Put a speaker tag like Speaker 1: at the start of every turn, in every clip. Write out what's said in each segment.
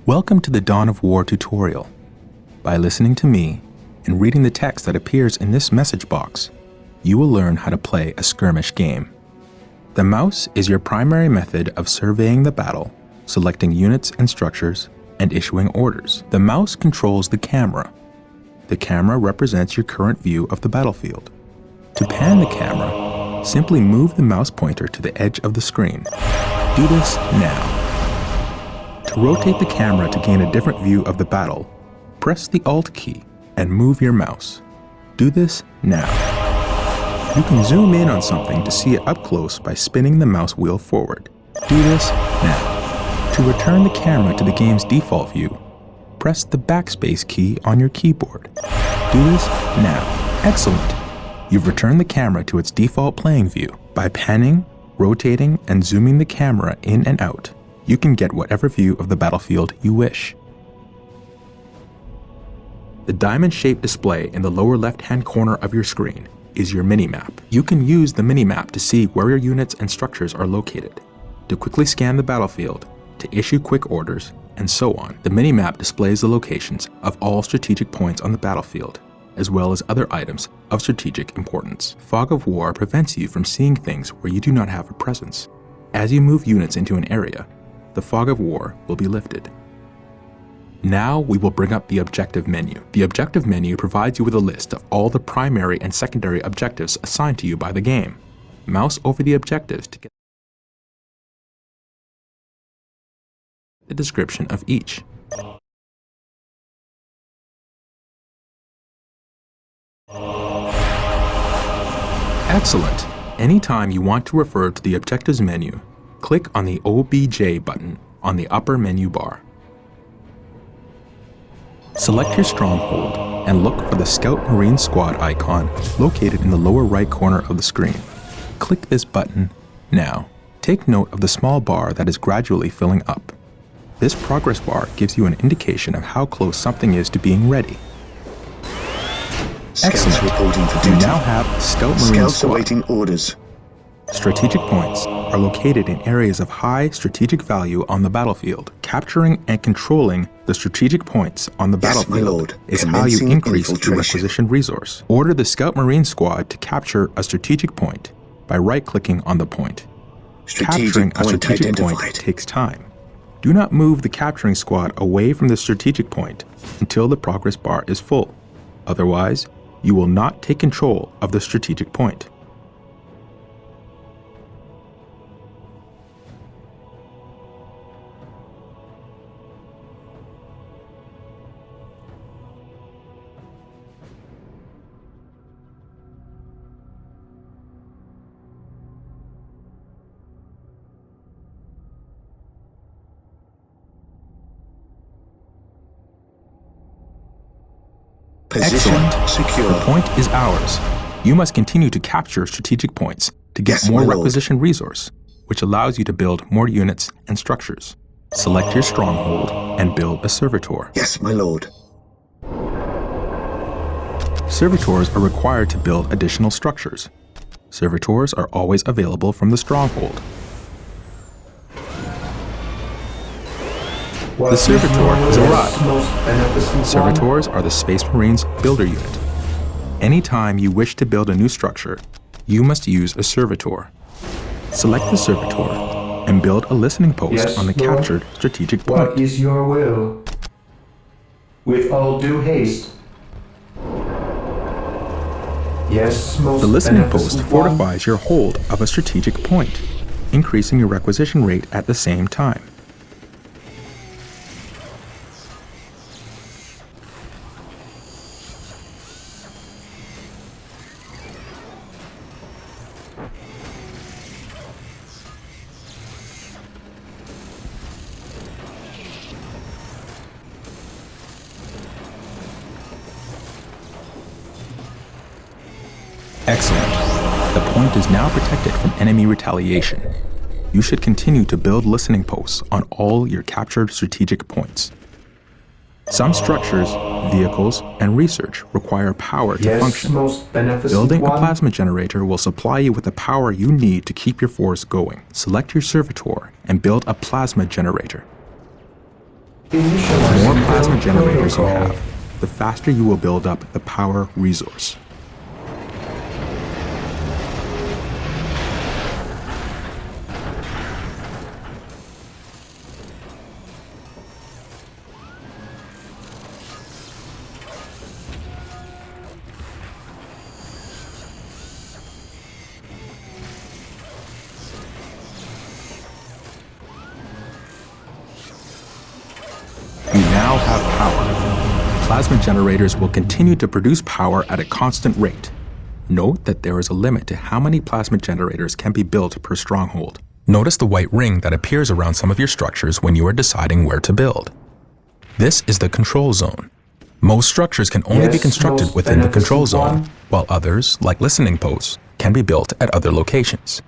Speaker 1: Welcome to the Dawn of War tutorial. By listening to me and reading the text that appears in this message box, you will learn how to play a skirmish game. The mouse is your primary method of surveying the battle, selecting units and structures, and issuing orders. The mouse controls the camera. The camera represents your current view of the battlefield. To pan the camera, simply move the mouse pointer to the edge of the screen. Do this now. To rotate the camera to gain a different view of the battle, press the Alt key and move your mouse. Do this now. You can zoom in on something to see it up close by spinning the mouse wheel forward. Do this now. To return the camera to the game's default view, press the backspace key on your keyboard. Do this now. Excellent! You've returned the camera to its default playing view. By panning, rotating, and zooming the camera in and out, you can get whatever view of the battlefield you wish. The diamond-shaped display in the lower left-hand corner of your screen is your minimap. You can use the minimap to see where your units and structures are located, to quickly scan the battlefield, to issue quick orders, and so on. The minimap displays the locations of all strategic points on the battlefield, as well as other items of strategic importance. Fog of War prevents you from seeing things where you do not have a presence. As you move units into an area, the Fog of War will be lifted. Now we will bring up the objective menu. The objective menu provides you with a list of all the primary and secondary objectives assigned to you by the game. Mouse over the objectives to get the description of each. Excellent! Anytime you want to refer to the objectives menu, click on the OBJ button on the upper menu bar. Select your stronghold and look for the Scout Marine Squad icon located in the lower right corner of the screen. Click this button now. Take note of the small bar that is gradually filling up. This progress bar gives you an indication of how close something is to being ready.
Speaker 2: Scouts reporting for duty.
Speaker 1: You now have Scout Marine
Speaker 2: Scouts
Speaker 1: Squad.
Speaker 2: awaiting orders.
Speaker 1: Strategic points are located in areas of high strategic value on the battlefield. Capturing and controlling the strategic points on the
Speaker 2: Yes, my
Speaker 1: battlefield
Speaker 2: lord.
Speaker 1: is how you
Speaker 2: Commencing
Speaker 1: increase your
Speaker 2: infiltration.
Speaker 1: requisition resource. Order the Scout Marine Squad to capture a strategic point by right-clicking on the point. Capturing
Speaker 2: Strategic
Speaker 1: a
Speaker 2: point
Speaker 1: strategic point
Speaker 2: identified.
Speaker 1: takes time. Do not move the capturing squad away from the strategic point until the progress bar is full. Otherwise, you will not take control of the strategic point.
Speaker 2: Position
Speaker 1: Excellent.
Speaker 2: secure.
Speaker 1: The point is ours. You must continue to capture strategic points to get
Speaker 2: Yes,
Speaker 1: more
Speaker 2: my lord.
Speaker 1: requisition resource, which allows you to build more units and structures. Select your stronghold and build a servitor.
Speaker 2: Yes, my lord.
Speaker 1: Servitors are required to build additional structures. Servitors are always available from the stronghold. The servitor has arrived. Servitors are the Space Marines builder unit. Anytime you wish to build a new structure, you must use a servitor. Select the servitor and build a listening post on the
Speaker 3: Lord.
Speaker 1: captured strategic
Speaker 3: What
Speaker 1: point.
Speaker 3: is your will? With all due haste. Yes, most
Speaker 1: The listening post
Speaker 3: beneficent one.
Speaker 1: fortifies your hold of a strategic point, increasing your requisition rate at the same time. Excellent. The point is now protected from enemy retaliation. You should continue to build listening posts on all your captured strategic points. Some structures, vehicles, and research require power to
Speaker 3: Yes,
Speaker 1: function.
Speaker 3: most beneficent
Speaker 1: Building a
Speaker 3: one.
Speaker 1: plasma generator will supply you with the power you need to keep your force going. Select your servitor and build a plasma generator. The
Speaker 3: Initializing
Speaker 1: more plasma
Speaker 3: build
Speaker 1: generators you
Speaker 3: protocol.
Speaker 1: have, the faster you will build up the power resource. You now have power. Plasma generators will continue to produce power at a constant rate. Note that there is a limit to how many plasma generators can be built per stronghold. Notice the white ring that appears around some of your structures when you are deciding where to build. This is the control zone. Most structures can only be
Speaker 3: Yes,
Speaker 1: constructed
Speaker 3: most
Speaker 1: within the control
Speaker 3: beneficent
Speaker 1: zone,
Speaker 3: one.
Speaker 1: while others, like listening posts, can be built at other locations.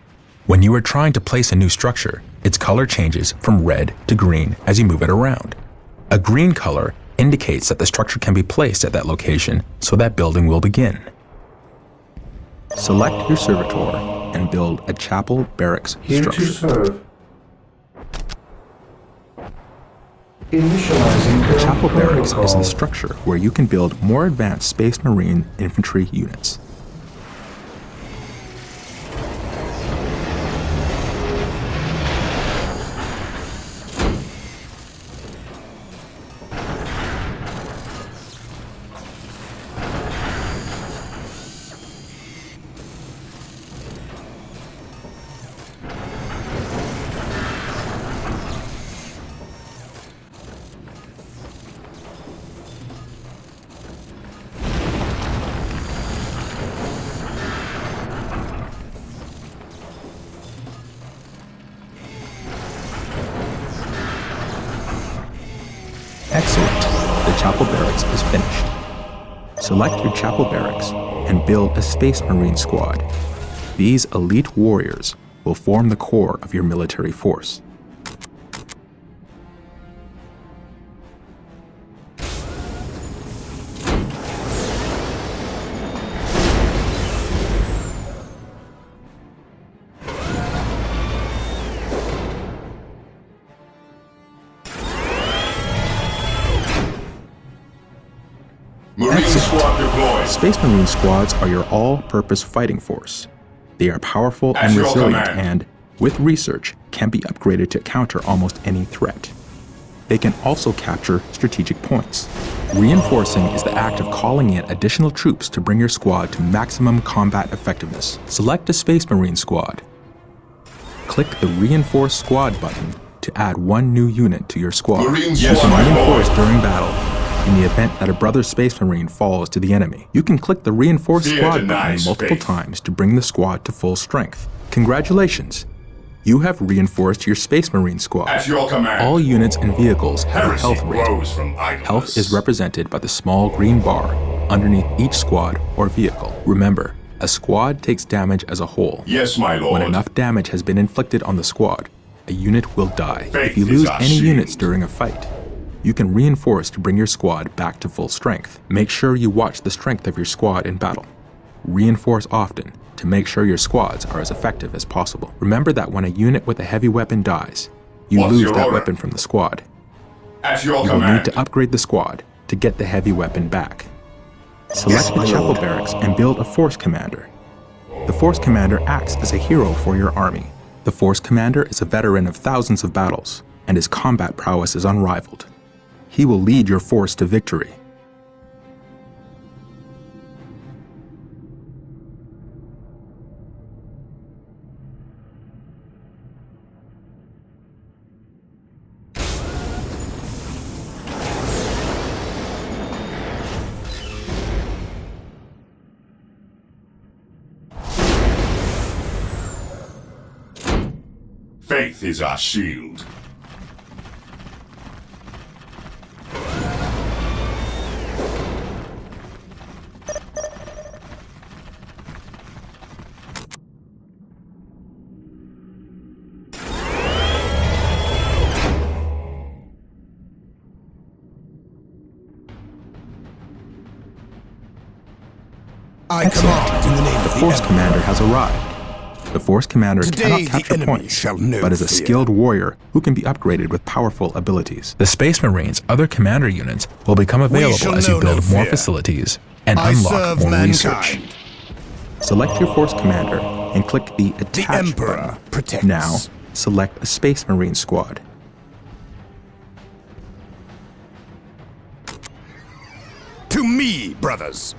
Speaker 1: When you are trying to place a new structure, its color changes from red to green as you move it around. A green color indicates that the structure can be placed at that location, so that building will begin. Select your servitor and build a chapel barracks
Speaker 3: Here to
Speaker 1: structure.
Speaker 3: serve. Initializing
Speaker 1: The
Speaker 3: build
Speaker 1: chapel barracks is
Speaker 3: protocol.
Speaker 1: the structure where you can build more advanced Space Marine infantry units. Excellent. The chapel barracks is finished. Select your chapel barracks and build a Space Marine squad. These elite warriors will form the core of your military force.
Speaker 4: Marine squad deployed.
Speaker 1: Space Marine squads are your all-purpose fighting force. They are powerful
Speaker 4: At
Speaker 1: and
Speaker 4: your
Speaker 1: resilient
Speaker 4: command.
Speaker 1: and, with research, can be upgraded to counter almost any threat. They can also capture strategic points. Reinforcing is the act of calling in additional troops to bring your squad to maximum combat effectiveness. Select a Space Marine squad. Click the Reinforce Squad button to add one new unit to your squad.
Speaker 4: Marine
Speaker 1: You
Speaker 4: squad
Speaker 1: can reinforce
Speaker 4: deployed.
Speaker 1: during battle. In the event that a brother Space Marine falls to the enemy, you can click the Reinforce
Speaker 4: Fear
Speaker 1: Squad button
Speaker 4: denies
Speaker 1: multiple
Speaker 4: faith.
Speaker 1: times to bring the squad to full strength. Congratulations! You have reinforced your Space Marine squad.
Speaker 4: At your command.
Speaker 1: All units and vehicles have a
Speaker 4: Heresy
Speaker 1: health rating.
Speaker 4: grows from idleness.
Speaker 1: Health is represented by the small green bar underneath each squad or vehicle. Remember, a squad takes damage as a whole.
Speaker 4: Yes, my lord.
Speaker 1: When enough damage has been inflicted on the squad, a unit will die.
Speaker 4: Faith
Speaker 1: If you
Speaker 4: is
Speaker 1: lose
Speaker 4: our
Speaker 1: any
Speaker 4: shield.
Speaker 1: units during a fight, you can reinforce to bring your squad back to full strength. Make sure you watch the strength of your squad in battle. Reinforce often to make sure your squads are as effective as possible. Remember that when a unit with a heavy weapon dies, you
Speaker 4: What's
Speaker 1: lose
Speaker 4: your
Speaker 1: that
Speaker 4: order?
Speaker 1: weapon from the squad.
Speaker 4: At your
Speaker 1: You will
Speaker 4: command.
Speaker 1: need to upgrade the squad to get the heavy weapon back. Select
Speaker 2: Yes,
Speaker 1: the
Speaker 2: my
Speaker 1: chapel
Speaker 2: lord.
Speaker 1: barracks and build a force commander. The force commander acts as a hero for your army. The force commander is a veteran of thousands of battles, and his combat prowess is unrivaled. He will lead your force to victory.
Speaker 4: Faith is our shield.
Speaker 5: I command in the name
Speaker 1: The
Speaker 5: of the
Speaker 1: force
Speaker 5: Emperor.
Speaker 1: commander has arrived. The Force Commander
Speaker 5: Today
Speaker 1: cannot capture
Speaker 5: the enemy
Speaker 1: points,
Speaker 5: shall know
Speaker 1: but is a
Speaker 5: fear.
Speaker 1: skilled warrior who can be upgraded with powerful abilities. The Space Marines' other commander units will become available
Speaker 5: shall
Speaker 1: as you
Speaker 5: know
Speaker 1: build
Speaker 5: no
Speaker 1: more
Speaker 5: fear.
Speaker 1: facilities and
Speaker 5: I
Speaker 1: unlock
Speaker 5: serve
Speaker 1: more
Speaker 5: mankind.
Speaker 1: research. Select your Force Commander and click the
Speaker 5: The
Speaker 1: Attach
Speaker 5: Emperor
Speaker 1: button.
Speaker 5: protects.
Speaker 1: Now, select a Space Marine squad.
Speaker 5: To me, brothers.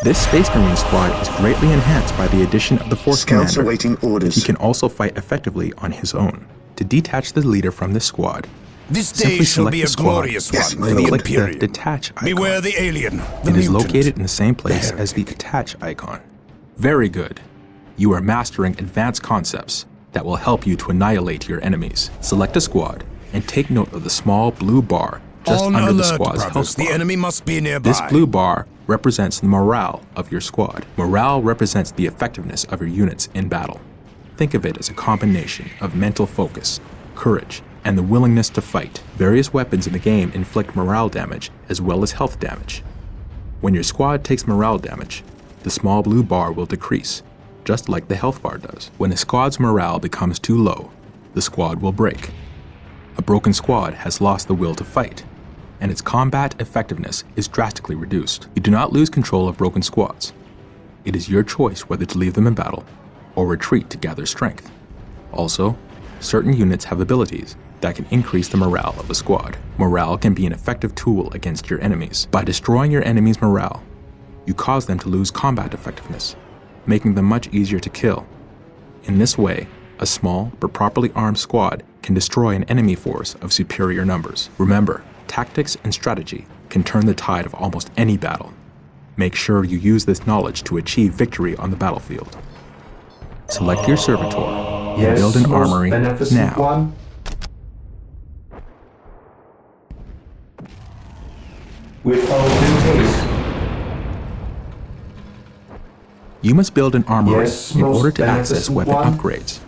Speaker 1: This Space Marine squad is greatly enhanced by the addition of the Force
Speaker 2: Scouts
Speaker 1: Commander.
Speaker 2: awaiting orders.
Speaker 1: He can also fight effectively on his own. To detach the leader from this squad,
Speaker 5: This day
Speaker 1: simply
Speaker 5: shall
Speaker 1: select
Speaker 5: be
Speaker 1: the
Speaker 5: a
Speaker 1: squad
Speaker 5: glorious
Speaker 2: Yes,
Speaker 5: one
Speaker 2: my
Speaker 5: for the
Speaker 2: lord.
Speaker 1: click the
Speaker 5: Imperium.
Speaker 1: Detach icon.
Speaker 5: Beware the alien, the
Speaker 1: It is
Speaker 5: mutant,
Speaker 1: located in the same place
Speaker 5: the
Speaker 1: as the
Speaker 5: heretic.
Speaker 1: Attach icon. Very good. You are mastering advanced concepts that will help you to annihilate your enemies. Select a squad and take note of the small blue bar just
Speaker 5: On
Speaker 1: under the
Speaker 5: alert,
Speaker 1: squad's
Speaker 5: brothers.
Speaker 1: health bar.
Speaker 5: The enemy must be nearby.
Speaker 1: This blue bar represents the morale of your squad. Morale represents the effectiveness of your units in battle. Think of it as a combination of mental focus, courage, and the willingness to fight. Various weapons in the game inflict morale damage as well as health damage. When your squad takes morale damage, the small blue bar will decrease, just like the health bar does. When a squad's morale becomes too low, the squad will break. A broken squad has lost the will to fight, and its combat effectiveness is drastically reduced. You do not lose control of broken squads. It is your choice whether to leave them in battle or retreat to gather strength. Also, certain units have abilities that can increase the morale of a squad. Morale can be an effective tool against your enemies. By destroying your enemy's morale, you cause them to lose combat effectiveness, making them much easier to kill. In this way, a small but properly armed squad can destroy an enemy force of superior numbers. Remember, tactics and strategy can turn the tide of almost any battle. Make sure you use this knowledge to achieve victory on the battlefield. Select your servitor and
Speaker 3: Yes,
Speaker 1: build an
Speaker 3: most
Speaker 1: armory
Speaker 3: beneficent
Speaker 1: now.
Speaker 3: one. With all due haste.
Speaker 1: You must build an armory
Speaker 3: Yes,
Speaker 1: in
Speaker 3: most
Speaker 1: order to access
Speaker 3: beneficent
Speaker 1: weapon
Speaker 3: one.
Speaker 1: upgrades.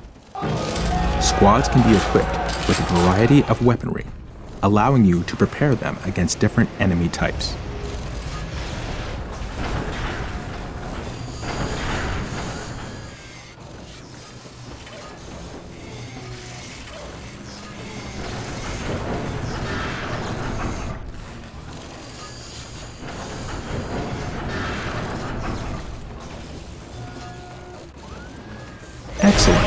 Speaker 1: Squads can be equipped with a variety of weaponry, allowing you to prepare them against different enemy types. Excellent.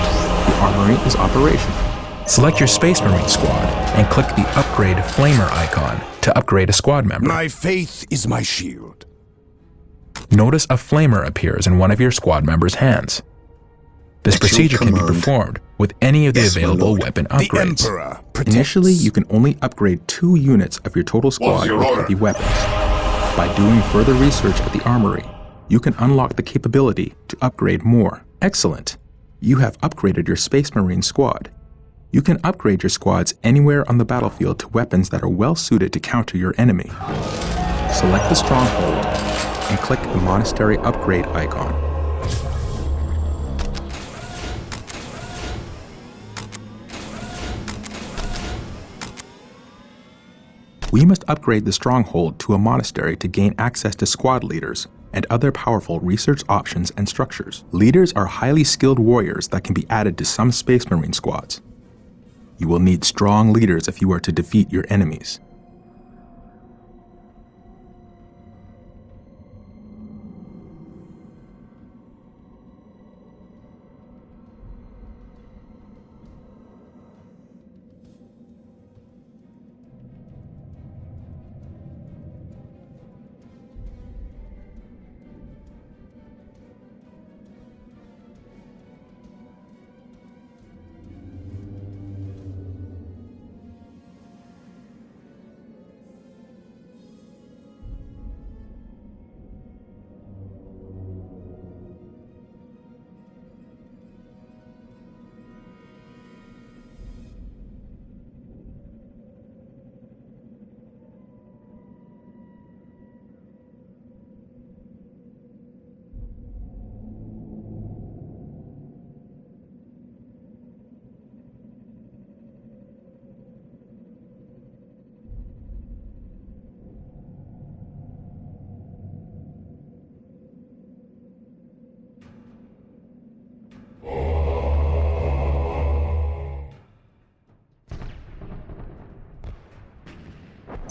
Speaker 1: The armory is operational. Select your Space Marine squad and click the Upgrade Flamer icon to upgrade a squad member.
Speaker 5: My faith is my shield.
Speaker 1: Notice a flamer appears in one of your squad members' hands. This
Speaker 2: At your
Speaker 1: procedure can be
Speaker 2: command.
Speaker 1: performed with any of the
Speaker 2: Yes, my
Speaker 1: available
Speaker 2: lord.
Speaker 1: weapon
Speaker 5: The
Speaker 1: upgrades.
Speaker 5: Emperor protects.
Speaker 1: Initially, you can only upgrade 2 units of your total squad
Speaker 4: your
Speaker 1: with
Speaker 4: order?
Speaker 1: heavy weapons. By doing further research at the armory, you can unlock the capability to upgrade more. Excellent! You have upgraded your Space Marine squad. You can upgrade your squads anywhere on the battlefield to weapons that are well suited to counter your enemy. Select the stronghold and click the Monastery Upgrade icon. We must upgrade the stronghold to a monastery to gain access to squad leaders and other powerful research options and structures. Leaders are highly skilled warriors that can be added to some Space Marine squads. You will need strong leaders if you are to defeat your enemies.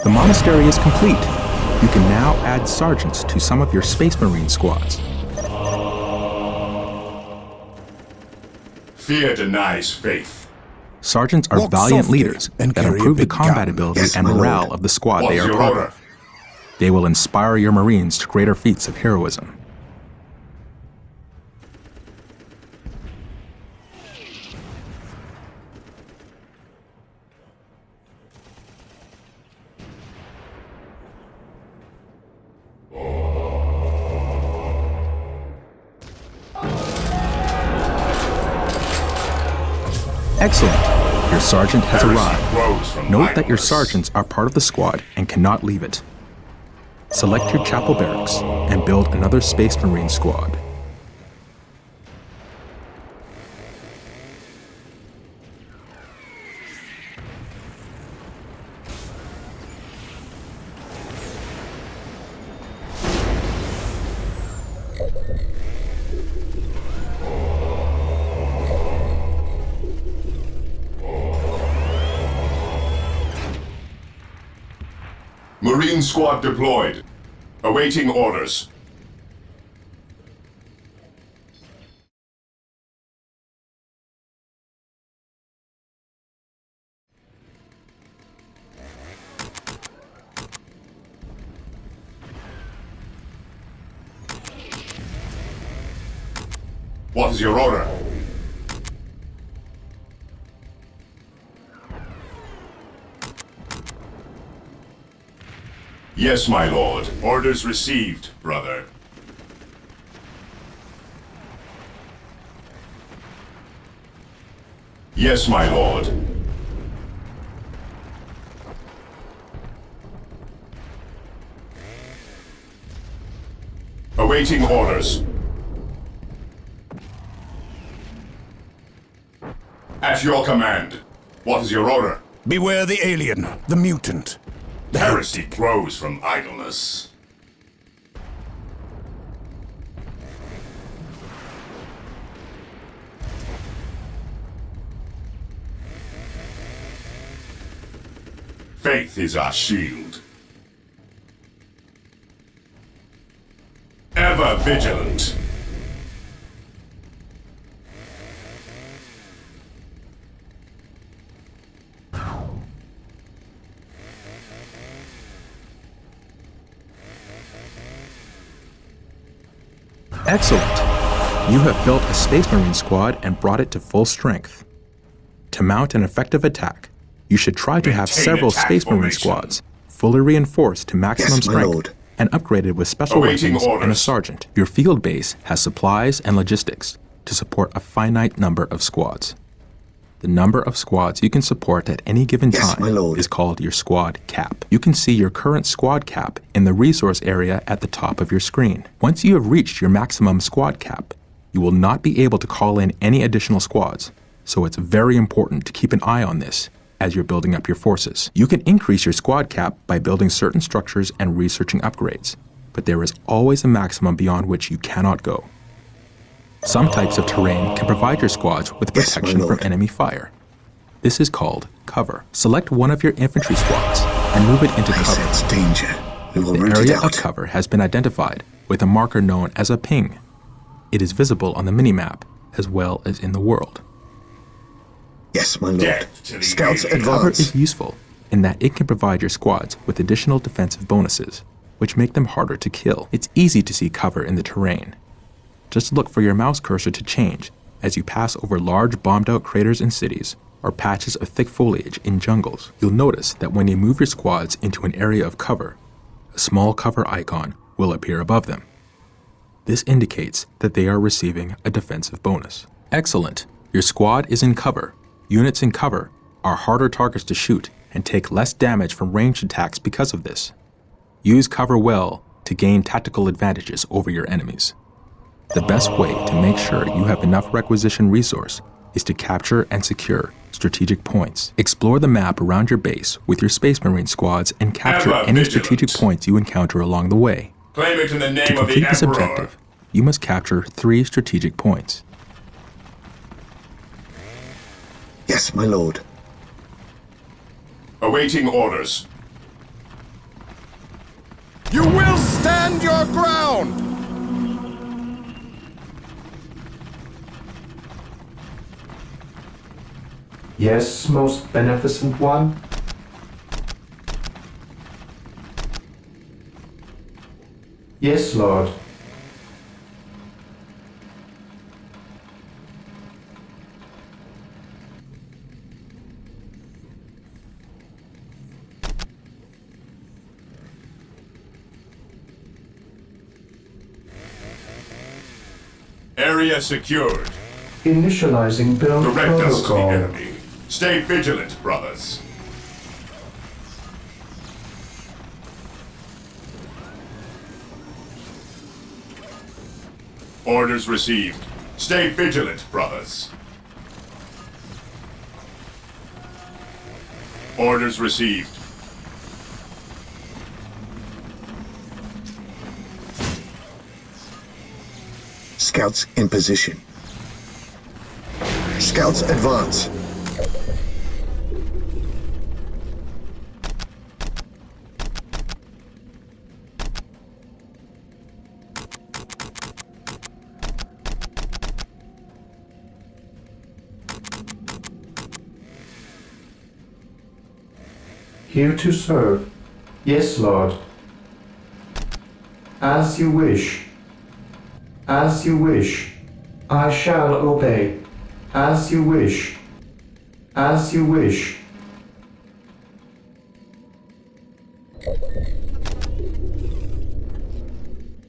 Speaker 1: The monastery is complete. You can now add sergeants to some of your Space Marine squads.
Speaker 4: Fear denies faith.
Speaker 1: Sergeants are
Speaker 5: Walk
Speaker 1: valiant
Speaker 5: softly
Speaker 1: leaders
Speaker 5: and
Speaker 1: that
Speaker 5: carry a
Speaker 1: improve the
Speaker 5: big
Speaker 1: combat
Speaker 5: gun.
Speaker 1: ability
Speaker 2: Yes,
Speaker 1: and
Speaker 2: my
Speaker 1: morale
Speaker 2: lord.
Speaker 1: of the squad
Speaker 4: What's
Speaker 1: they are
Speaker 4: your
Speaker 1: part
Speaker 4: order?
Speaker 1: of. They will inspire your Marines to greater feats of heroism. Excellent! Your sergeant has
Speaker 4: Heresy
Speaker 1: arrived.
Speaker 4: grows from
Speaker 1: Note that your
Speaker 4: idleness.
Speaker 1: sergeants are part of the squad and cannot leave it. Select your chapel barracks and build another Space Marine squad.
Speaker 4: Marine squad deployed. Awaiting orders. What is your order? Yes, my lord. Orders received, brother. Yes, my lord. Awaiting orders. At your command. What is your order?
Speaker 5: Beware the alien, the mutant. The
Speaker 4: Heresy grows from idleness. Faith is our shield. Ever vigilant.
Speaker 1: Excellent! You have built a Space Marine squad and brought it to full strength. To mount an effective attack, you should try to have
Speaker 4: Maintain
Speaker 1: several
Speaker 4: attack
Speaker 1: Space Marine
Speaker 4: formation.
Speaker 1: squads, fully reinforced to maximum
Speaker 2: Yes, my
Speaker 1: strength,
Speaker 2: lord.
Speaker 1: and upgraded with special
Speaker 4: Awaiting
Speaker 1: weapons and a
Speaker 4: orders.
Speaker 1: sergeant. Your field base has supplies and logistics to support a finite number of squads. The number of squads you can support at any given
Speaker 2: Yes,
Speaker 1: time
Speaker 2: my lord.
Speaker 1: is called your squad cap. You can see your current squad cap in the resource area at the top of your screen. Once you have reached your maximum squad cap, you will not be able to call in any additional squads, so it's very important to keep an eye on this as you're building up your forces. You can increase your squad cap by building certain structures and researching upgrades, but there is always a maximum beyond which you cannot go. Some types of terrain can provide your squads with
Speaker 2: Yes, my
Speaker 1: protection from
Speaker 2: lord.
Speaker 1: enemy fire. This is called cover. Select one of your infantry squads and move it into
Speaker 2: I
Speaker 1: cover.
Speaker 2: sense danger. We will
Speaker 1: The
Speaker 2: root it
Speaker 1: area of
Speaker 2: out.
Speaker 1: cover has been identified with a marker known as a ping. It is visible on the minimap as well as in the world.
Speaker 2: Yes, my lord.
Speaker 4: Death to the
Speaker 2: Scouts
Speaker 4: alien.
Speaker 1: Cover
Speaker 2: advance.
Speaker 1: is useful in that it can provide your squads with additional defensive bonuses, which make them harder to kill. It's easy to see cover in the terrain. Just look for your mouse cursor to change as you pass over large bombed-out craters in cities or patches of thick foliage in jungles. You'll notice that when you move your squads into an area of cover, a small cover icon will appear above them. This indicates that they are receiving a defensive bonus. Excellent! Your squad is in cover. Units in cover are harder targets to shoot and take less damage from ranged attacks because of this. Use cover well to gain tactical advantages over your enemies. The best way to make sure you have enough requisition resource is to capture and secure strategic points. Explore the map around your base with your Space Marine squads and capture
Speaker 4: Ever
Speaker 1: any
Speaker 4: vigilant.
Speaker 1: strategic points you encounter along the way.
Speaker 4: Claim it in the
Speaker 1: To
Speaker 4: name of the
Speaker 1: complete this
Speaker 4: Emperor.
Speaker 1: objective, you must capture 3 strategic points.
Speaker 2: Yes, my lord.
Speaker 4: Awaiting orders.
Speaker 5: Stand your ground!
Speaker 3: Yes, most beneficent one. Yes, Lord.
Speaker 4: Area secured.
Speaker 3: Initializing build
Speaker 4: Direct us to the
Speaker 3: protocol.
Speaker 4: enemy. Stay vigilant, brothers. Orders received. Stay vigilant, brothers. Orders received.
Speaker 2: Scouts in position. Scouts advance.
Speaker 3: Here to serve. Yes, Lord. As you wish. As you wish. I shall obey. As you wish. As you wish.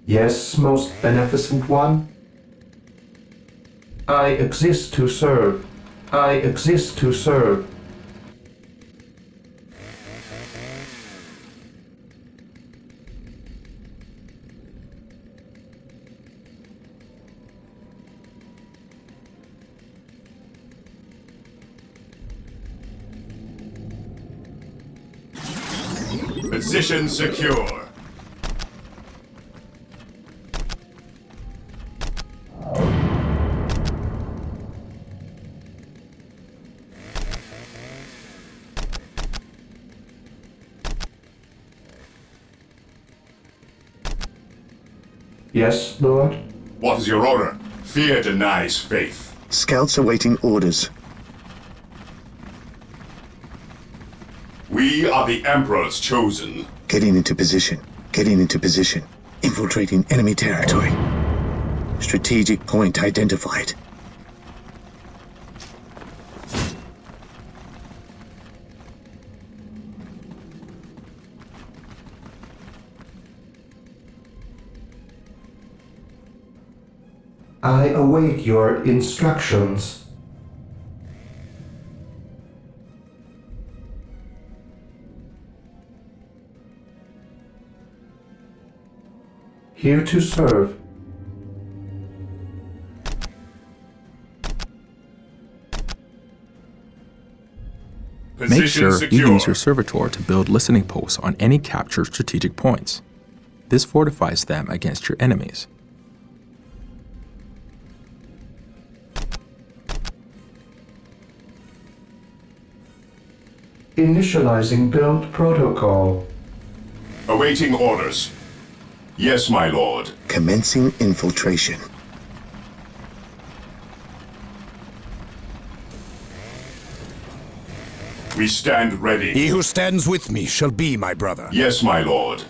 Speaker 3: Yes, most beneficent one. I exist to serve. I exist to serve.
Speaker 4: Position secure.
Speaker 3: Yes, Lord.
Speaker 4: What is your order? Fear denies faith.
Speaker 2: Scouts awaiting orders.
Speaker 4: We are the Emperor's chosen.
Speaker 2: Getting into position. Getting into position. Infiltrating enemy territory. Strategic point identified.
Speaker 3: I await your instructions. Here to serve.
Speaker 1: Make sure you use your servitor to build listening posts on any captured strategic points. This fortifies them against your enemies.
Speaker 3: Initializing build protocol.
Speaker 4: Awaiting orders. Yes, my lord.
Speaker 2: Commencing infiltration.
Speaker 4: We stand ready.
Speaker 5: He who stands with me shall be my brother.
Speaker 4: Yes, my lord.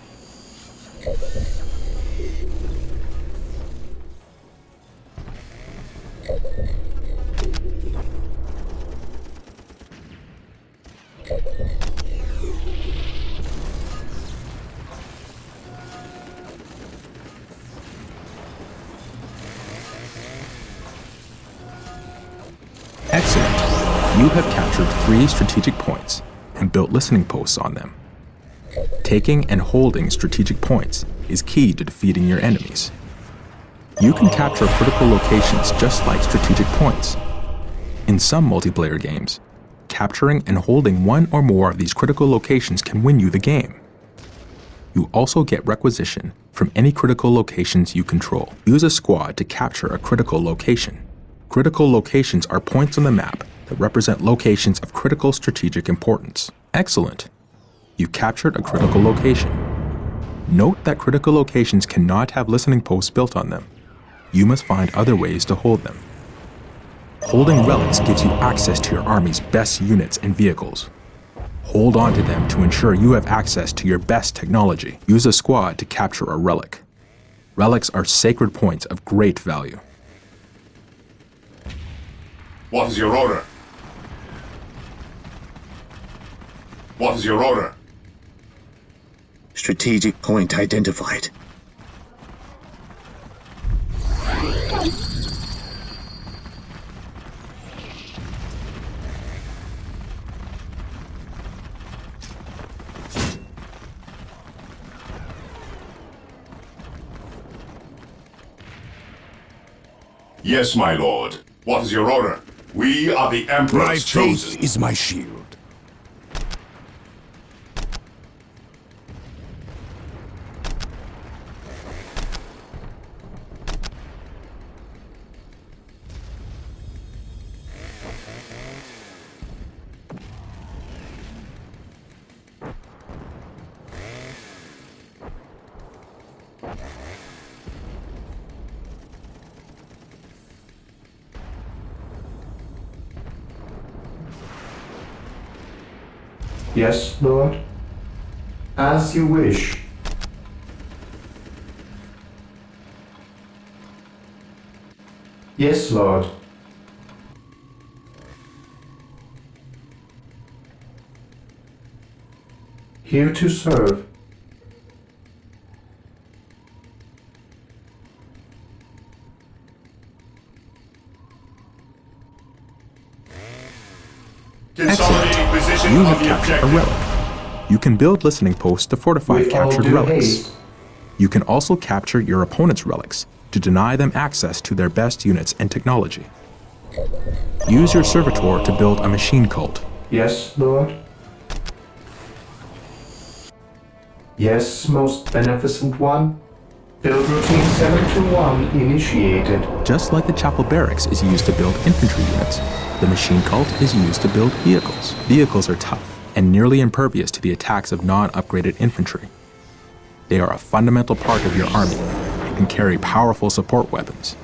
Speaker 1: Excellent. You have captured 3 strategic points and built listening posts on them. Taking and holding strategic points is key to defeating your enemies. You can capture critical locations just like strategic points. In some multiplayer games, capturing and holding one or more of these critical locations can win you the game. You also get requisition from any critical locations you control. Use a squad to capture a critical location. Critical locations are points on the map that represent locations of critical strategic importance. Excellent! You captured a critical location. Note that critical locations cannot have listening posts built on them. You must find other ways to hold them. Holding relics gives you access to your army's best units and vehicles. Hold on to them to ensure you have access to your best technology. Use a squad to capture a relic. Relics are sacred points of great value.
Speaker 4: What is your order? What is your order?
Speaker 2: Strategic point identified.
Speaker 4: Yes, my lord. What is your order? We are the
Speaker 5: My
Speaker 4: Emperor's
Speaker 5: faith
Speaker 4: chosen.
Speaker 5: is my shield.
Speaker 3: Yes, Lord? As you wish. Yes, Lord. Here to serve.
Speaker 4: Consolidating position
Speaker 1: You
Speaker 4: of
Speaker 1: have
Speaker 4: the
Speaker 1: captured a
Speaker 4: objective.
Speaker 1: relic. You can build listening posts to fortify
Speaker 3: With all
Speaker 1: captured
Speaker 3: due
Speaker 1: relics.
Speaker 3: haste.
Speaker 1: You can also capture your opponent's relics to deny them access to their best units and technology. Use your servitor to build a machine cult.
Speaker 3: Yes, Lord? Yes, most beneficent one? Build routine 721 initiated.
Speaker 1: Just like the chapel barracks is used to build infantry units, the machine cult is used to build vehicles. Vehicles are tough and nearly impervious to the attacks of non-upgraded infantry. They are a fundamental part of your army and can carry powerful support weapons.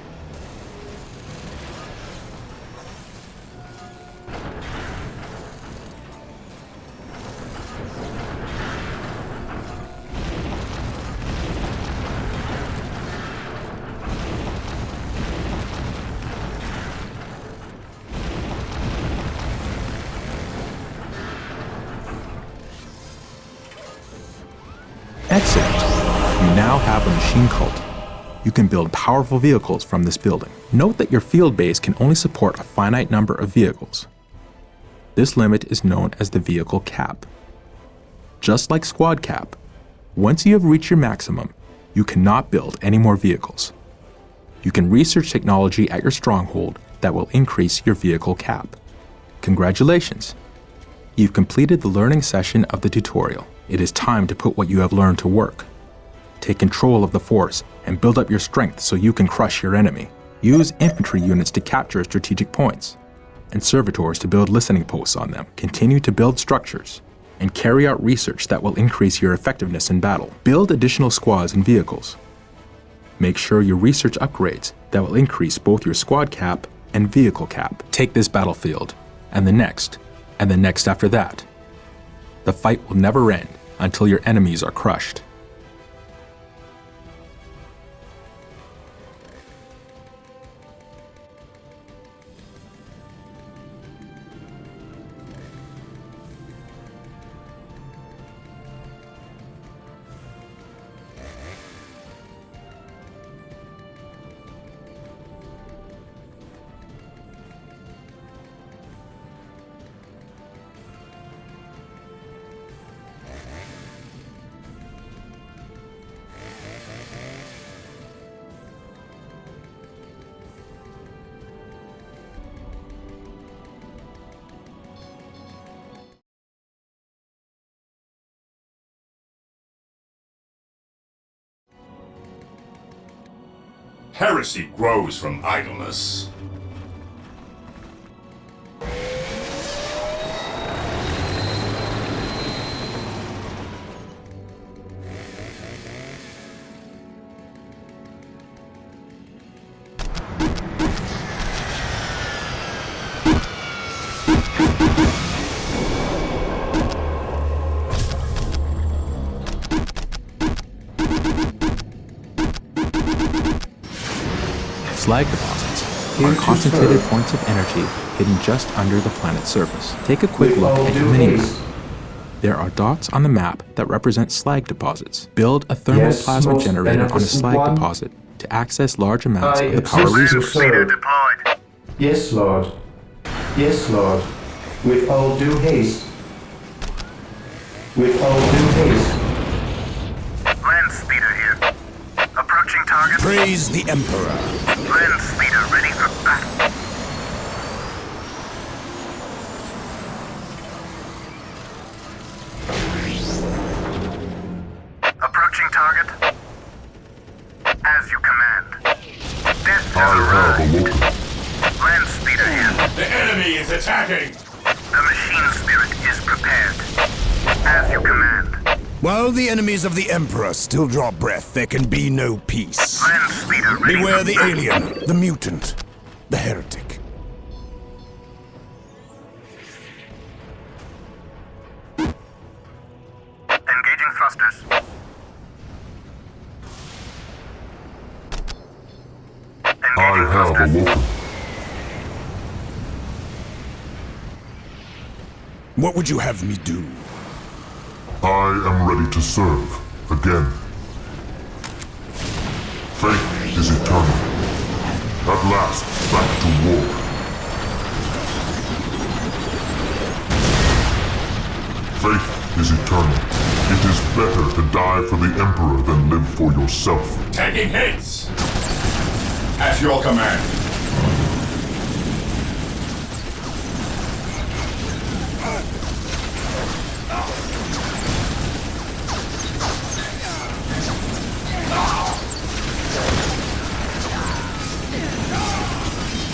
Speaker 1: Excellent. You now have a machine cult. You can build powerful vehicles from this building. Note that your field base can only support a finite number of vehicles. This limit is known as the vehicle cap. Just like squad cap, once you have reached your maximum, you cannot build any more vehicles. You can research technology at your stronghold that will increase your vehicle cap. Congratulations! You've completed the learning session of the tutorial. It is time to put what you have learned to work. Take control of the force and build up your strength so you can crush your enemy. Use infantry units to capture strategic points, and servitors to build listening posts on them. Continue to build structures, and carry out research that will increase your effectiveness in battle. Build additional squads and vehicles. Make sure you research upgrades that will increase both your squad cap and vehicle cap. Take this battlefield, and the next after that. The fight will never end until your enemies are crushed.
Speaker 4: Heresy grows from idleness.
Speaker 1: Slag deposits
Speaker 3: Here
Speaker 1: are
Speaker 3: to
Speaker 1: concentrated
Speaker 3: serve.
Speaker 1: points of energy hidden just under the planet's surface. Take a quick
Speaker 3: With
Speaker 1: look
Speaker 3: all
Speaker 1: at your
Speaker 3: due
Speaker 1: minimap.
Speaker 3: haste.
Speaker 1: There are dots on the map that represent slag deposits. Build a thermal
Speaker 3: Yes,
Speaker 1: plasma
Speaker 3: most
Speaker 1: generator on a
Speaker 3: beneficent
Speaker 1: slag
Speaker 3: one.
Speaker 1: deposit to access large amounts
Speaker 3: I
Speaker 1: of the power
Speaker 3: exist to
Speaker 1: resource.
Speaker 3: serve.
Speaker 2: deployed.
Speaker 3: Yes, Lord. Yes, Lord. With all due haste. With all due haste.
Speaker 2: Land speeder here. Approaching target.
Speaker 5: Praise the Emperor.
Speaker 2: Land speeder ready for battle. Approaching target. As you command. Death has arrived. Land speeder here.
Speaker 4: The enemy is attacking!
Speaker 2: The machine spirit is prepared. As you command.
Speaker 5: While the enemies of the Emperor still draw breath, there can be no peace.
Speaker 2: Land speeder ready
Speaker 5: Beware
Speaker 2: for
Speaker 5: the
Speaker 2: battle.
Speaker 5: alien, the mutant, the heretic.
Speaker 2: Engaging thrusters. Engaging thrusters.
Speaker 5: What would you have me do?
Speaker 6: I am ready to serve again. Faith is eternal. At last, back to war. Faith is eternal. It is better to die for the Emperor than live for yourself.
Speaker 4: Taking hits! At your command.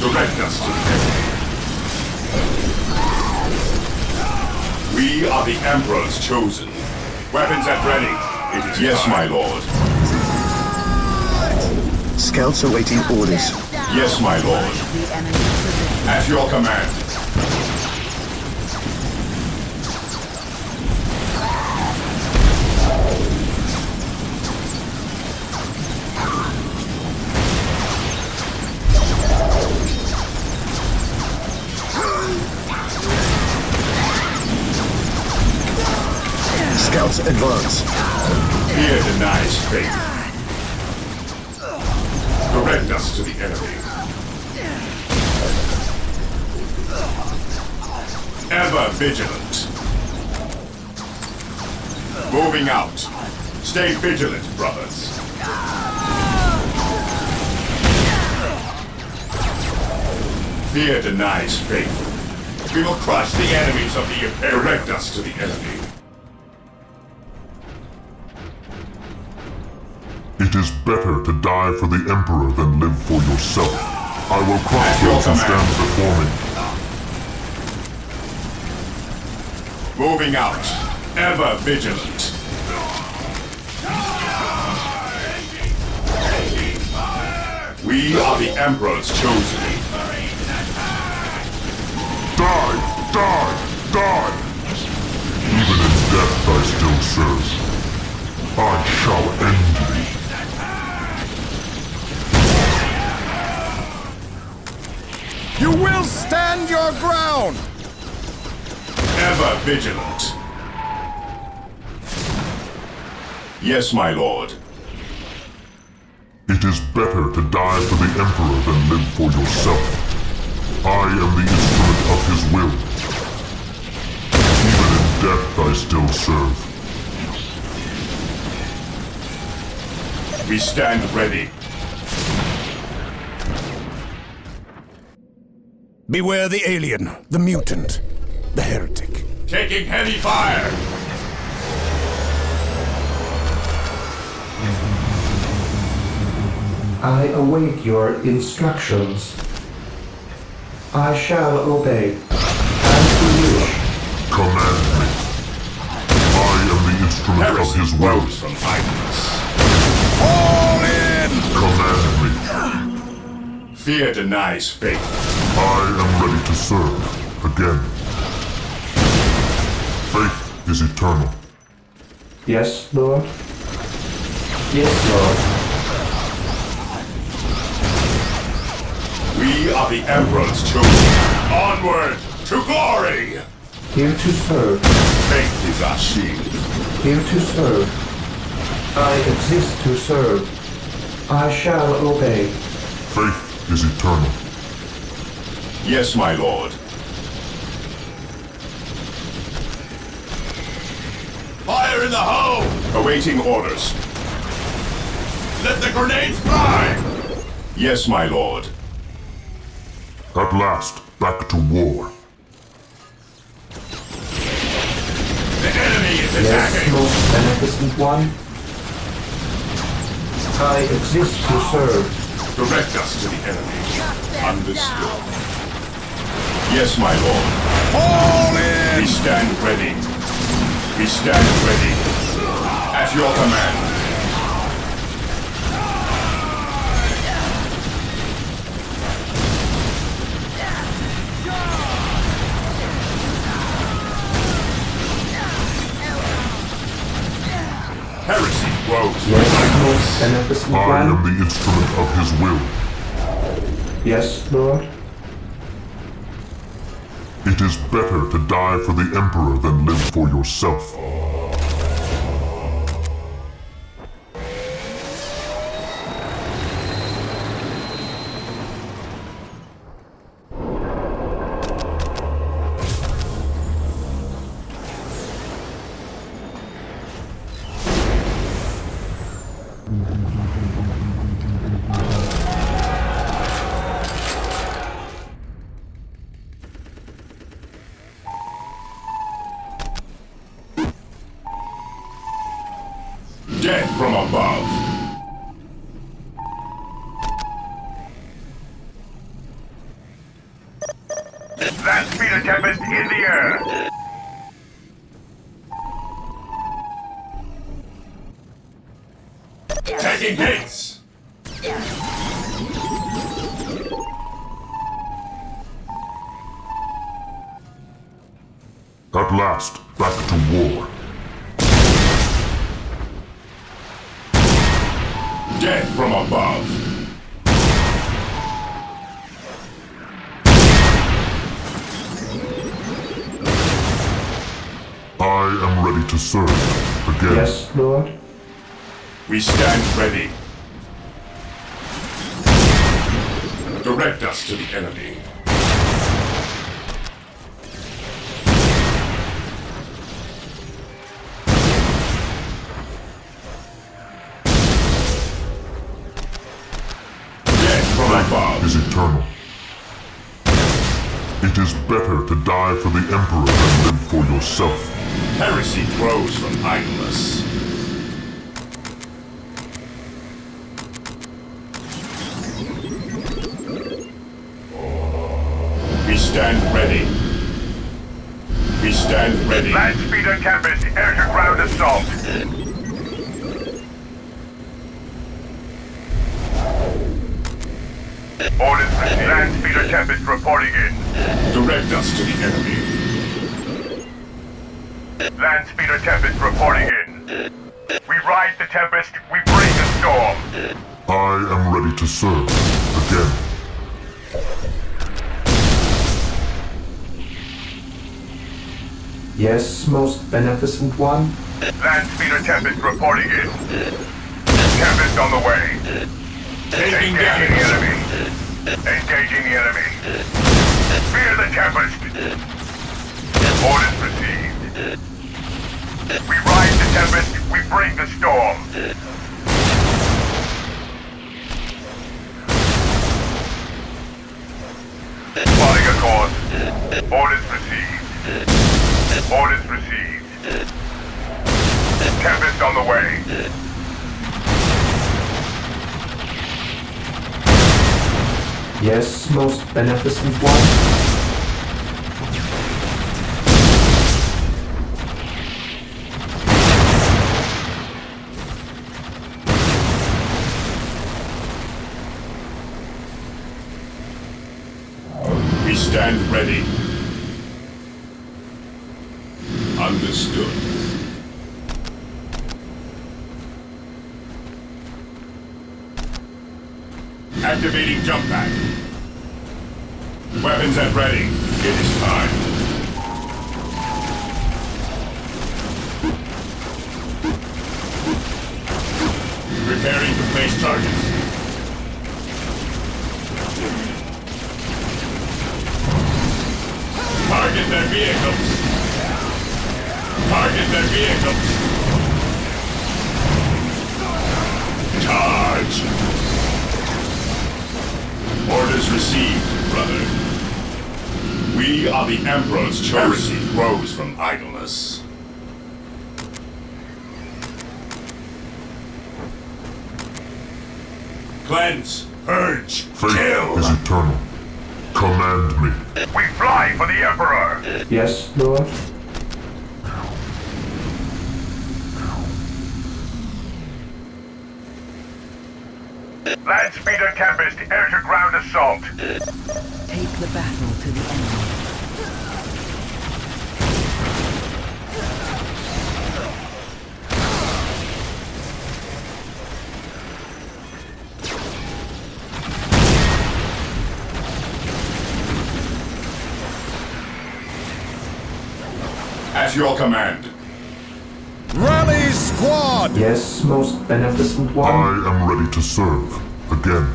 Speaker 4: Direct us to the enemy. We are the Emperor's chosen. Weapons at ready. It is yes, my lord.
Speaker 2: Scouts awaiting orders.
Speaker 4: Yes, my lord. At your command.
Speaker 2: Scouts advance.
Speaker 4: Fear denies faith. Direct us to the enemy. Ever vigilant. Moving out. Stay vigilant, brothers. Fear denies faith. We will crush the enemies of the Imperium. Direct us to the enemy.
Speaker 6: It is better to die for the Emperor than live for yourself. I will crush those who stand before me.
Speaker 4: Moving out. Ever vigilant. We are the Emperor's chosen.
Speaker 6: Die! Die! Die! Even in death I still serve. I shall end thee.
Speaker 5: You will stand your ground!
Speaker 4: Ever vigilant. Yes, my lord.
Speaker 6: It is better to die for the Emperor than live for yourself. I am the instrument of his will. Even in death I still serve.
Speaker 4: We stand ready.
Speaker 5: Beware the alien, the mutant, the heretic.
Speaker 4: Taking heavy fire.
Speaker 3: I await your instructions. I shall obey. As you wish.
Speaker 6: Command me. I am the instrument of his will.
Speaker 4: Rose from idleness.
Speaker 5: All in!
Speaker 6: Command me.
Speaker 4: Fear denies faith.
Speaker 6: I am ready to serve again. Faith is eternal.
Speaker 3: Yes, Lord? Yes, Lord.
Speaker 4: We are the Emperor's children. Onward to glory!
Speaker 3: Here to serve.
Speaker 4: Faith is our shield.
Speaker 3: Here to serve. I exist to serve. I shall obey.
Speaker 6: Faith is eternal.
Speaker 4: Yes, my lord. Fire in the hoe! Awaiting orders. Let the grenades fly! Yes, my lord.
Speaker 6: At last, back to war.
Speaker 4: The enemy is
Speaker 3: Yes,
Speaker 4: attacking!
Speaker 3: most beneficent one. I exist to serve.
Speaker 4: Direct us to the enemy. Understood. Yes, my lord.
Speaker 5: Fall in!
Speaker 4: We stand ready. We stand ready. At your command. Heresy grows.
Speaker 3: Yes, most beneficent
Speaker 6: I am
Speaker 3: one.
Speaker 6: the instrument of his will.
Speaker 3: Yes, Lord.
Speaker 6: It is better to die for the Emperor than live for yourself.
Speaker 4: Death from above.
Speaker 7: Land speeder tempest in the air.
Speaker 4: Taking hits.
Speaker 6: At last, back to war.
Speaker 4: Death from above.
Speaker 6: I am ready to serve. Again.
Speaker 3: Yes, Lord.
Speaker 4: We stand ready. Direct us to the enemy. Death from above.
Speaker 6: Is eternal. It is better to die for the Emperor than live for yourself.
Speaker 4: Heresy grows from idleness. We stand ready. We stand ready.
Speaker 7: Land speeder tempest air to ground assault. Orders received. Land speeder tempest reporting in.
Speaker 4: Direct us to the enemy.
Speaker 7: Land speeder tempest reporting in. We ride the tempest, we bring the storm.
Speaker 6: I am ready to serve. Again.
Speaker 3: Yes, most beneficent one.
Speaker 7: Land speeder tempest reporting in. Tempest on the way.
Speaker 4: Taking
Speaker 7: Engaging the
Speaker 4: damage.
Speaker 7: enemy. Engaging the enemy. Fear the tempest. Orders received. We ride the tempest, we bring the storm. Plotting a course. Orders received. Orders received. Tempest on the way.
Speaker 3: Yes, most beneficent one.
Speaker 4: We stand ready. Understood. Activating jump pack. Weapons at ready. It is time. Preparing to place targets. Target their vehicles. Target their vehicles. Charge. Orders received, brother. We are the Emperor's chosen. Heresy grows from idleness. Cleanse, purge,
Speaker 6: Faith
Speaker 4: kill!
Speaker 6: is eternal. Command me.
Speaker 7: We fly for the Emperor!
Speaker 3: Yes, Lord.
Speaker 7: Land Speeder Tempest, air-to-ground assault!
Speaker 8: Take the battle to the enemy.
Speaker 4: At your command.
Speaker 5: Rally squad!
Speaker 3: Yes, most beneficent one.
Speaker 6: I am ready to serve. Again.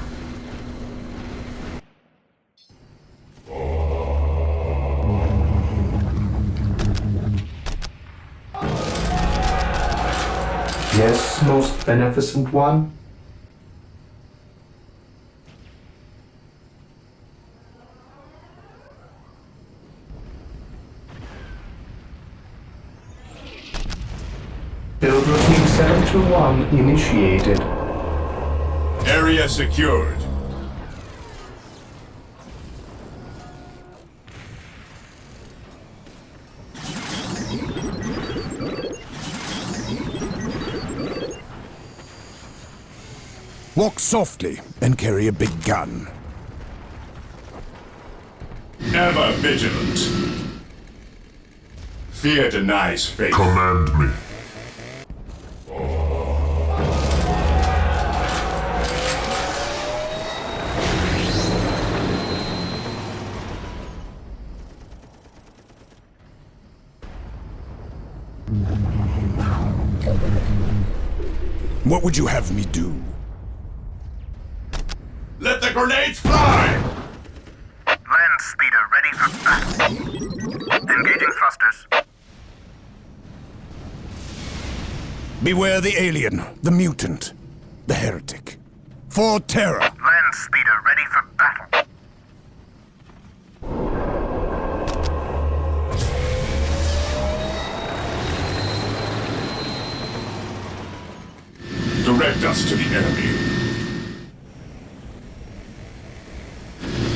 Speaker 3: Yes, most beneficent one. Build routine 721 initiated.
Speaker 4: Area secured.
Speaker 5: Walk softly and carry a big gun.
Speaker 4: Ever vigilant. Fear denies faith.
Speaker 6: Command me.
Speaker 5: What would you have me do?
Speaker 4: Let the grenades fly!
Speaker 7: Land Speeder ready for battle. Engaging thrusters.
Speaker 5: Beware the alien, the mutant, the heretic. For terror!
Speaker 7: Land Speeder ready for battle.
Speaker 4: Direct us to the enemy.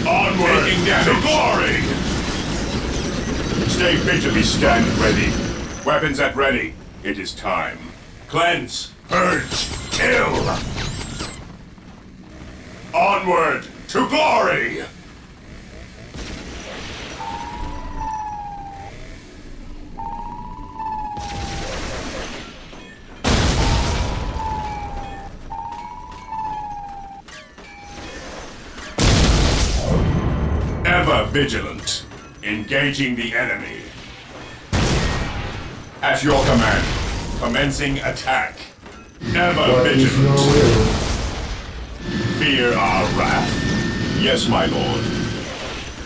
Speaker 4: Onward to glory! Stay vigilant. Stand ready. Weapons at ready. It is time. Cleanse, purge, kill! Onward to glory! Ever vigilant. Engaging the enemy. At your command. Commencing attack. Ever
Speaker 3: What is your
Speaker 4: vigilant.
Speaker 3: will?
Speaker 4: Fear our wrath. Yes, my lord.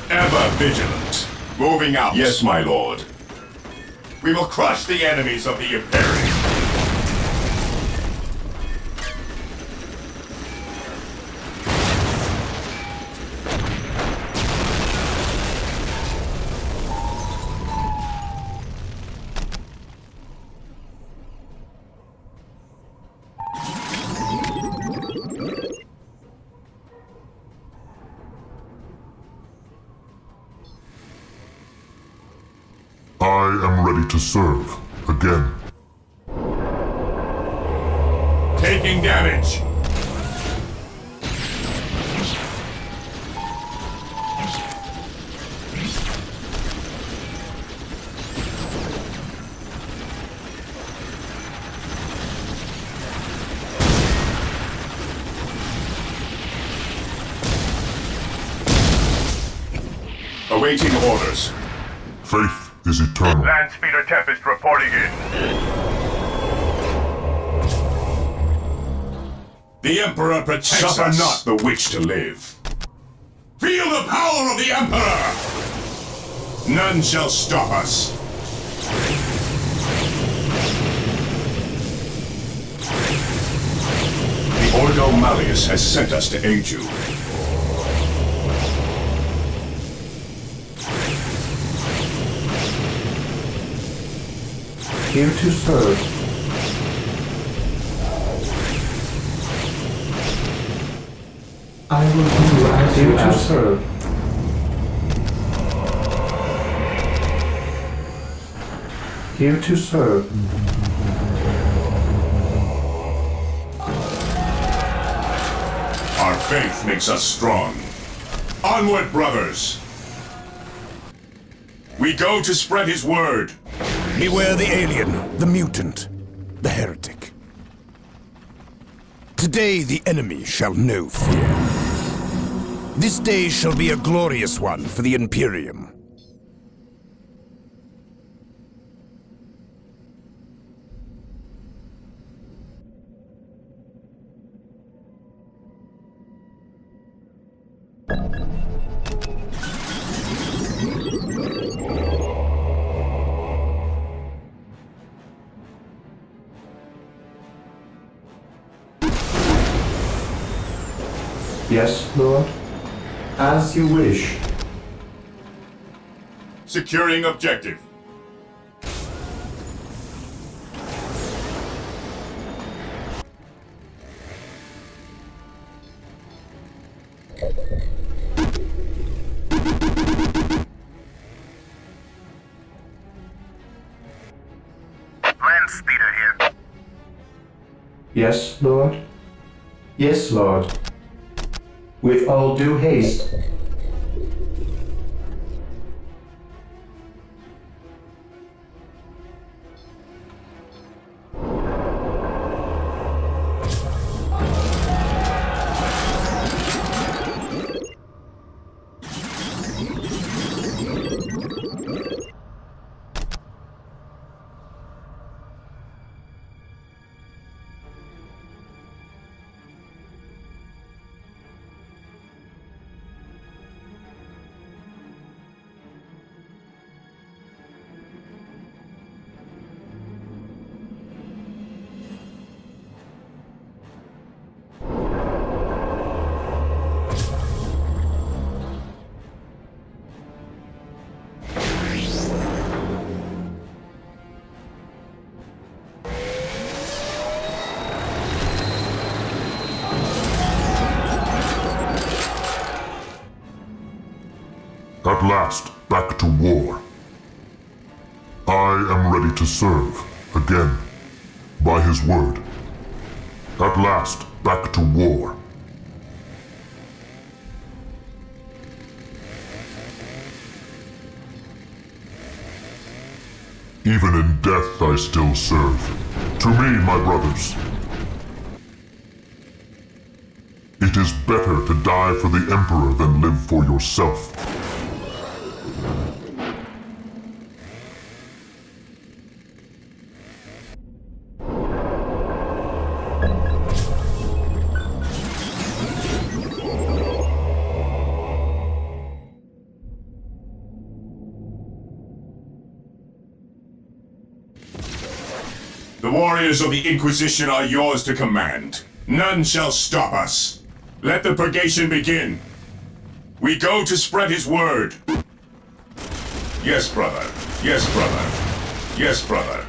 Speaker 4: Ever vigilant. Moving out. Yes, my lord. We will crush the enemies of the Imperium.
Speaker 6: I am ready to serve. Again.
Speaker 4: Taking damage. Awaiting orders.
Speaker 6: Faith is eternal.
Speaker 7: Land Speeder Tempest reporting in.
Speaker 4: The Emperor protects us. Suffer not the witch to live. Feel the power of the Emperor! None shall stop us. The Ordo Malleus has sent us to aid you.
Speaker 3: Here to serve. I will do as you ask. To serve. Here to serve.
Speaker 4: Our faith makes us strong. Onward, brothers! We go to spread his word.
Speaker 5: Beware the alien, the mutant, the heretic. Today the enemy shall know fear. This day shall be a glorious one for the Imperium.
Speaker 3: Yes, Lord. As you wish.
Speaker 4: Securing objective.
Speaker 7: Land Speeder here.
Speaker 3: Yes, Lord. Yes, Lord. With all due haste.
Speaker 6: At last, back to war. I am ready to serve, again, by his word. At last, back to war. Even in death I still serve. To me, my brothers. It is better to die for the Emperor than live for yourself.
Speaker 4: The warriors of the Inquisition are yours to command. None shall stop us. Let the purgation begin. We go to spread his word. Yes, brother. Yes, brother. Yes, brother.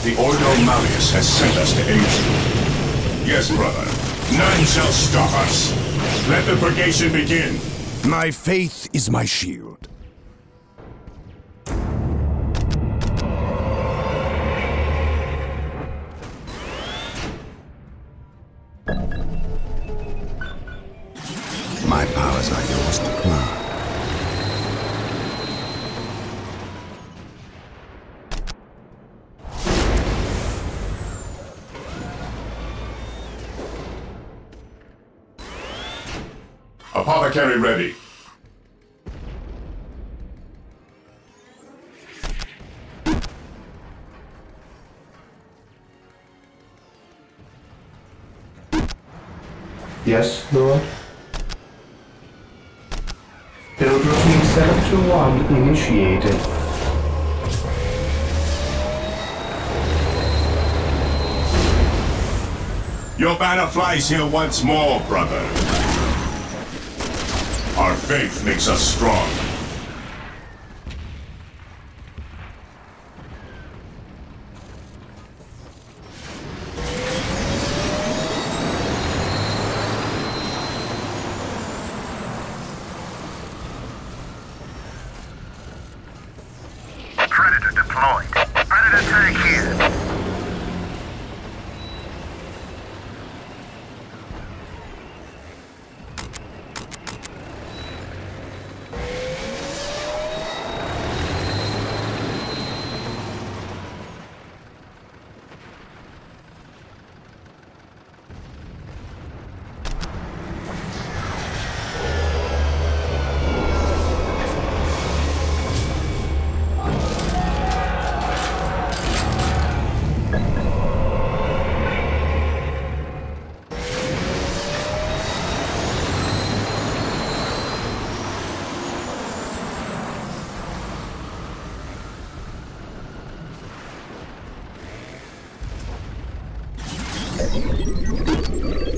Speaker 4: The Ordo Malleus has sent us to aid you. Yes, brother. None shall stop us. Let the purgation begin.
Speaker 5: My faith is my shield. My powers are yours to command.
Speaker 4: Power carry ready.
Speaker 3: Yes, Lord. Build routine 721 initiated.
Speaker 4: Your banner flies here once more, brother. Our faith makes us strong.
Speaker 7: Predator deployed. Predator tank here.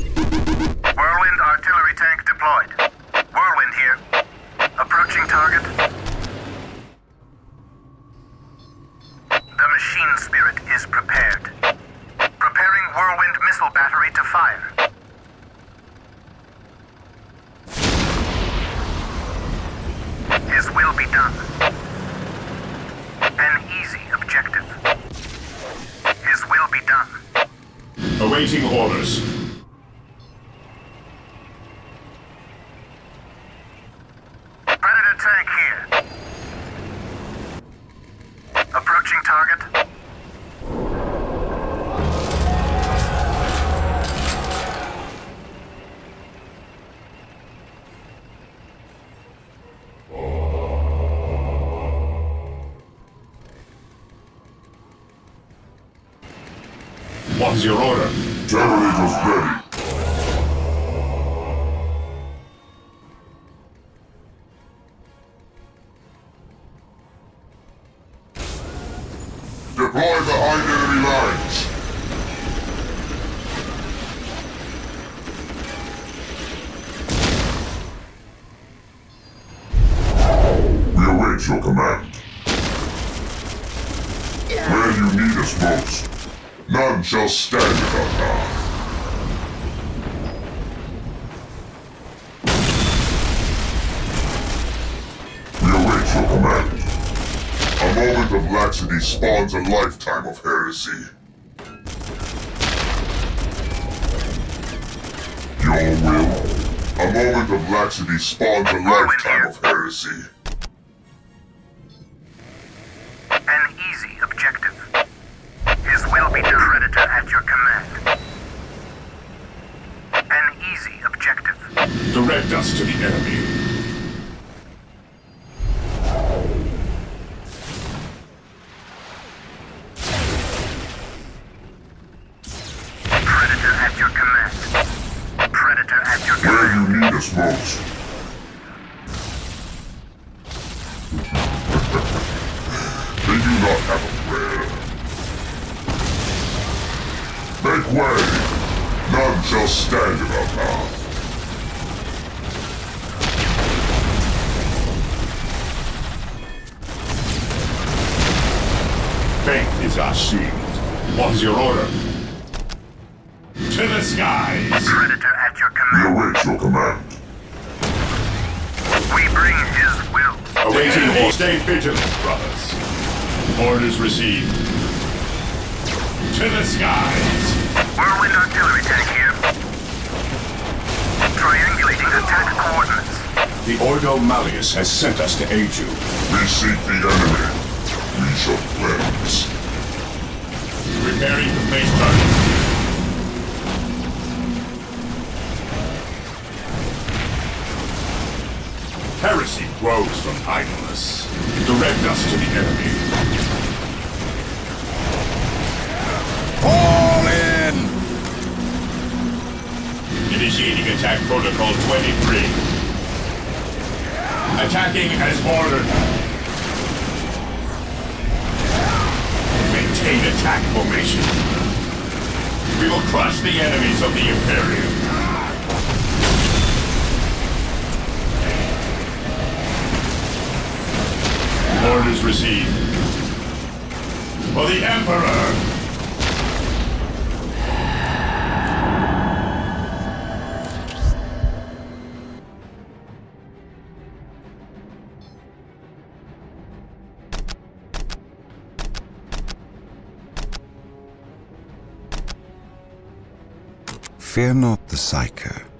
Speaker 7: Whirlwind artillery tank deployed. Whirlwind here. Approaching target. The machine spirit is prepared. Preparing Whirlwind missile battery to fire. His will be done. An easy objective. His will be done.
Speaker 4: Awaiting orders.
Speaker 7: Predator tank here. Approaching target.
Speaker 4: What's your order?
Speaker 6: Generators ready. Deploy behind enemy lines. We await your command. Where you need us most, none shall stand in our path. We await your command. A moment of laxity spawns a lifetime of heresy. Your will? A moment of laxity spawns a lifetime of heresy.
Speaker 7: An easy objective. His will be done. Predator at your command. An easy objective.
Speaker 4: Direct us to the enemy.
Speaker 7: Predator at your command. Predator at your
Speaker 6: Where
Speaker 7: command.
Speaker 6: you need us most. They do not have a prayer. Make way! None shall stand in our path.
Speaker 4: Faith is our shield. What's your order? To the skies!
Speaker 7: Predator at your
Speaker 6: We
Speaker 7: command.
Speaker 6: await your command.
Speaker 7: We bring his will.
Speaker 4: Awaiting orders. Stay vigilant, brothers. Orders received. To the skies!
Speaker 7: Whirlwind artillery tank here. Triangulating attack coordinates.
Speaker 4: The Ordo Malleus has sent us to aid you.
Speaker 6: We seek the enemy. We shall cleanse.
Speaker 4: Preparing to face target. Heresy grows from idleness. Direct us to the enemy.
Speaker 5: Fall in!
Speaker 4: Initiating attack protocol 23. Attacking as ordered. Maintain attack formation. We will crush the enemies of the Imperium. Orders received. For the Emperor!
Speaker 5: Fear not the Psyker.